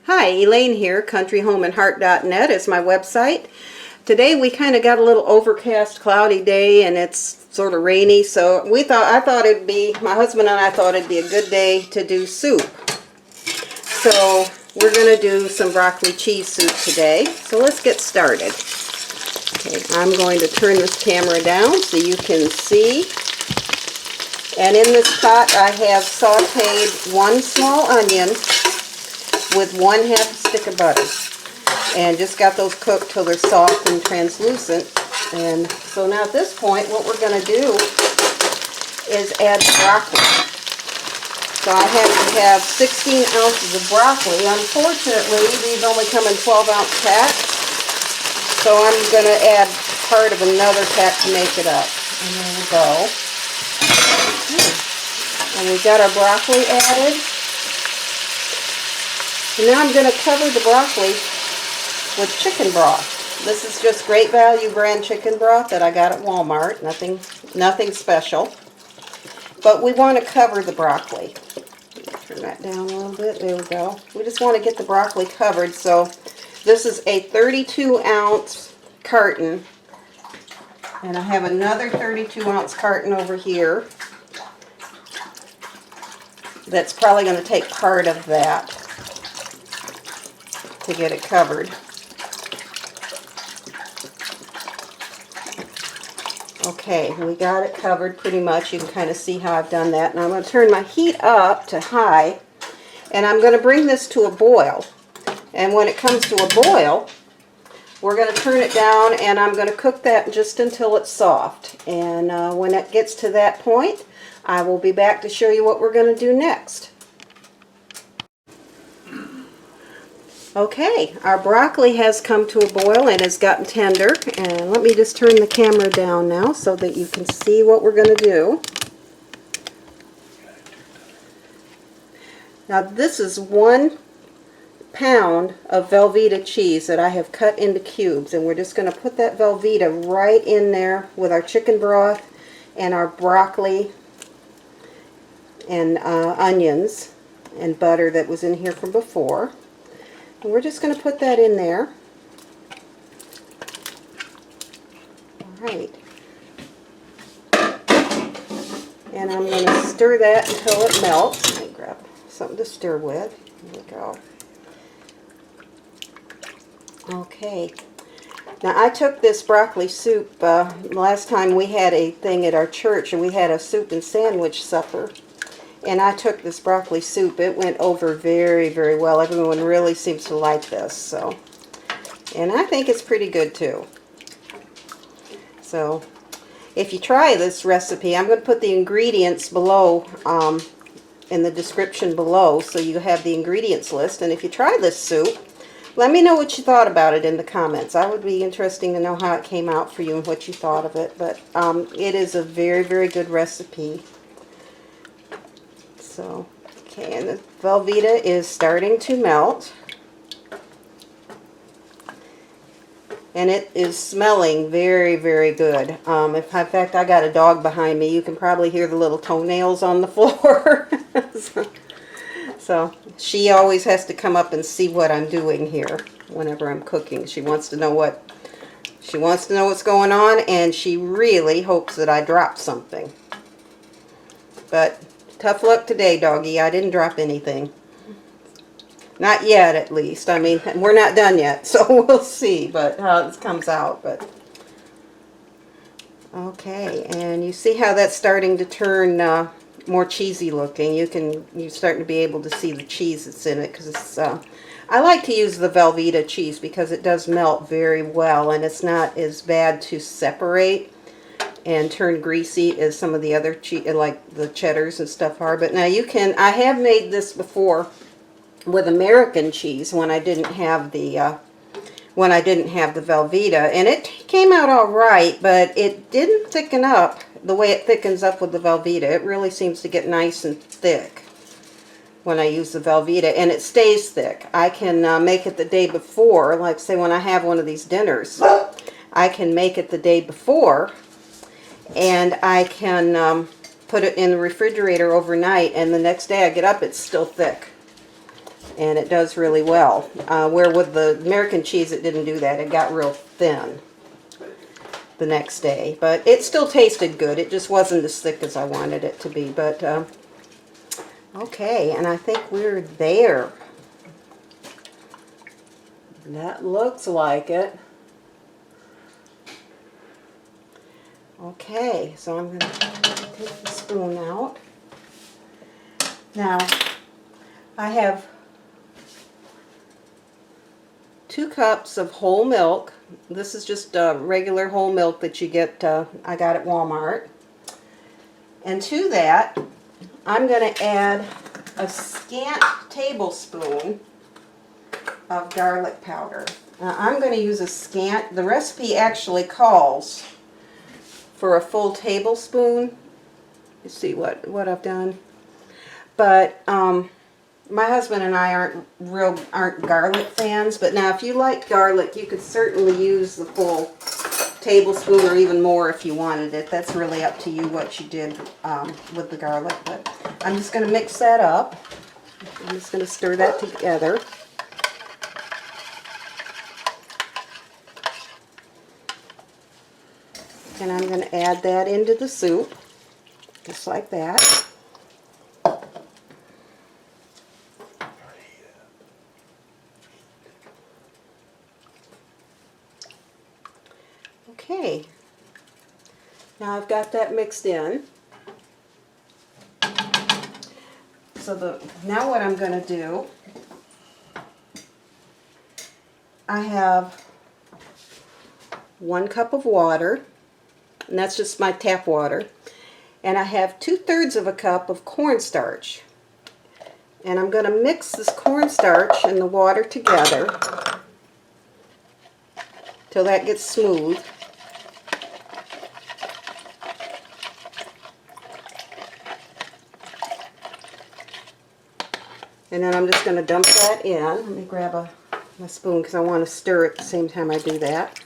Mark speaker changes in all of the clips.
Speaker 1: Hi, Elaine here, countryhomeandheart.net is my website. Today we kind of got a little overcast, cloudy day, and it's sort of rainy, so my husband and I thought it'd be a good day to do soup. So we're going to do some broccoli cheese soup today, so let's get started. Okay, I'm going to turn this camera down so you can see. And in this pot I have sauteed one small onion with 1/2 stick of butter, and just got those cooked till they're soft and translucent. And so now at this point what we're going to do is add the broccoli. So I have to have 16 ounces of broccoli. Unfortunately these only come in 12-ounce packs, so I'm going to add part of another pack to make it up. And there we go. And we've got our broccoli added. And now I'm going to cover the broccoli with chicken broth. This is just Great Value brand chicken broth that I got at Walmart. Nothing special. But we want to cover the broccoli. Turn that down a little bit. There we go. We just want to get the broccoli covered. So this is a 32-ounce carton. And I have another 32-ounce carton over here. That's probably going to take part of that to get it covered. Okay, we got it covered pretty much. You can kind of see how I've done that. And I'm going to turn my heat up to high, and I'm going to bring this to a boil. And when it comes to a boil, we're going to turn it down, and I'm going to cook that just until it's soft. And when it gets to that point, I will be back to show you what we're going to do next. Okay, our broccoli has come to a boil and has gotten tender. And let me just turn the camera down now so that you can see what we're going to do. Now this is 1 pound of Velveeta cheese that I have cut into cubes, and we're just going to put that Velveeta right in there with our chicken broth and our broccoli and onions and butter that was in here from before. And we're just going to put that in there. Alright. And I'm going to stir that until it melts. Let me grab something to stir with. There we go. Okay. Now I took this broccoli soup, last time we had a thing at our church and we had a soup and sandwich supper. And I took this broccoli soup. It went over very, very well. Everyone really seems to like this. So, and I think it's pretty good too. So, if you try this recipe, I'm going to put the ingredients below, in the description below, so you have the ingredients list. And if you try this soup, let me know what you thought about it in the comments. I would be interested to know how it came out for you and what you thought of it. But it is a very, very good recipe. So, okay, and the Velveeta is starting to melt. And it is smelling very, very good. In fact, I got a dog behind me. You can probably hear the little toenails on the floor. So, she always has to come up and see what I'm doing here whenever I'm cooking. She wants to know what's going on, and she really hopes that I drop something. But tough luck today, doggy. I didn't drop anything. Not yet, at least. I mean, we're not done yet, so we'll see but how this comes out. But okay, and you see how that's starting to turn more cheesy looking. You're starting to be able to see the cheese that's in it, because it's I like to use the Velveeta cheese because it does melt very well, and it's not as bad to separate and turn greasy as some of the other cheese, like the cheddars and stuff are. But now I have made this before with American cheese when I didn't have the Velveeta, and it came out all right, but it didn't thicken up the way it thickens up with the Velveeta. It really seems to get nice and thick when I use the Velveeta, and it stays thick. I can make it the day before, like say when I have one of these dinners, I can make it the day before, and I can put it in the refrigerator overnight, and the next day I get up, it's still thick. and it does really well. Where with the American cheese, it didn't do that. It got real thin the next day, but it still tasted good. It just wasn't as thick as I wanted it to be. But okay, and I think we're there. That looks like it. Okay, so I'm going to take the spoon out. Now, I have 2 cups of whole milk. This is just regular whole milk that you get, I got at Walmart. And to that, I'm going to add a scant tablespoon of garlic powder. Now, I'm going to use a scant. The recipe actually calls for a full tablespoon. You see what I've done. But my husband and I aren't garlic fans. But now, if you like garlic, you could certainly use the full tablespoon or even more if you wanted it. That's really up to you what you did with the garlic. But I'm just going to mix that up. I'm just going to stir that together. And I'm going to add that into the soup, just like that. Okay, now I've got that mixed in. So now what I'm going to do, I have 1 cup of water. And that's just my tap water. And I have 2/3 of a cup of cornstarch. And I'm going to mix this cornstarch and the water together till that gets smooth. And then I'm just going to dump that in. Let me grab my spoon because I want to stir it at the same time I do that.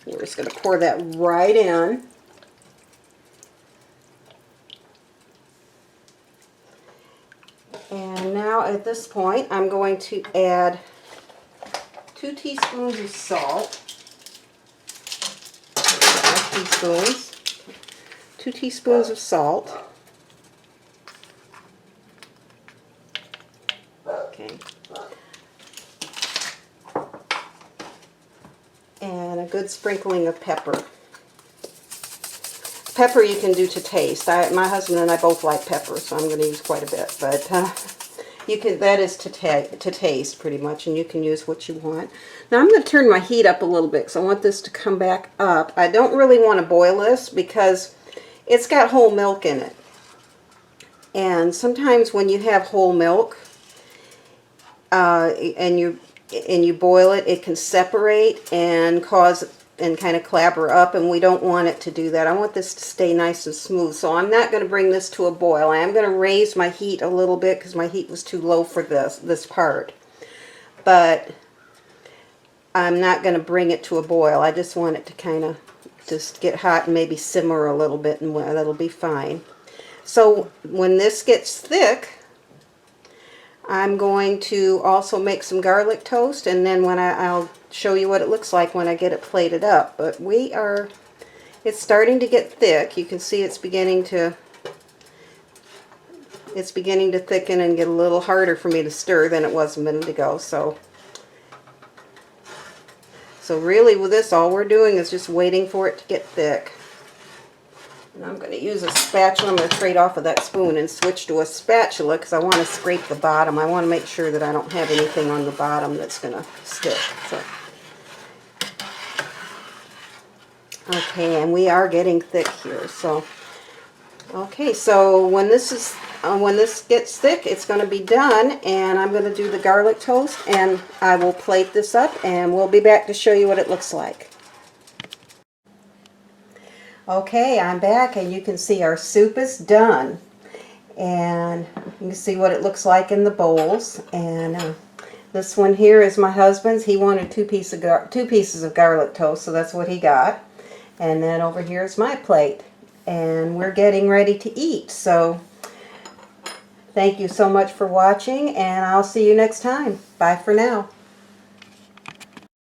Speaker 1: We're just going to pour that right in. And now at this point, I'm going to add 2 teaspoons of salt. 5 teaspoons. 2 teaspoons of salt. Okay. And a good sprinkling of pepper. Pepper you can do to taste. My husband and I both like pepper, so I'm going to use quite a bit. But that is to taste pretty much, and you can use what you want. Now I'm going to turn my heat up a little bit because I want this to come back up. I don't really want to boil this because it's got whole milk in it. And sometimes when you have whole milk and you boil it, it can separate and cause and kind of clabber up, and we don't want it to do that. I want this to stay nice and smooth, so I'm not going to bring this to a boil. I am going to raise my heat a little bit because my heat was too low for this part. But I'm not going to bring it to a boil. I just want it to kind of just get hot and maybe simmer a little bit, and that'll be fine. So when this gets thick, I'm going to also make some garlic toast, and then I'll show you what it looks like when I get it plated up. But it's starting to get thick. You can see it's beginning to thicken and get a little harder for me to stir than it was a minute ago. So really with this, all we're doing is just waiting for it to get thick. And I'm going to use a spatula. I'm going to trade off of that spoon and switch to a spatula because I want to scrape the bottom. I want to make sure that I don't have anything on the bottom that's going to stick. So. Okay, and we are getting thick here. So, okay, so when this gets thick, it's going to be done, and I'm going to do the garlic toast, and I will plate this up, and we'll be back to show you what it looks like. Okay, I'm back, and you can see our soup is done, and you can see what it looks like in the bowls. And this one here is my husband's. He wanted two pieces of garlic toast, so that's what he got. And then over here is my plate, and we're getting ready to eat. So Thank you so much for watching, and I'll see you next time. Bye for now.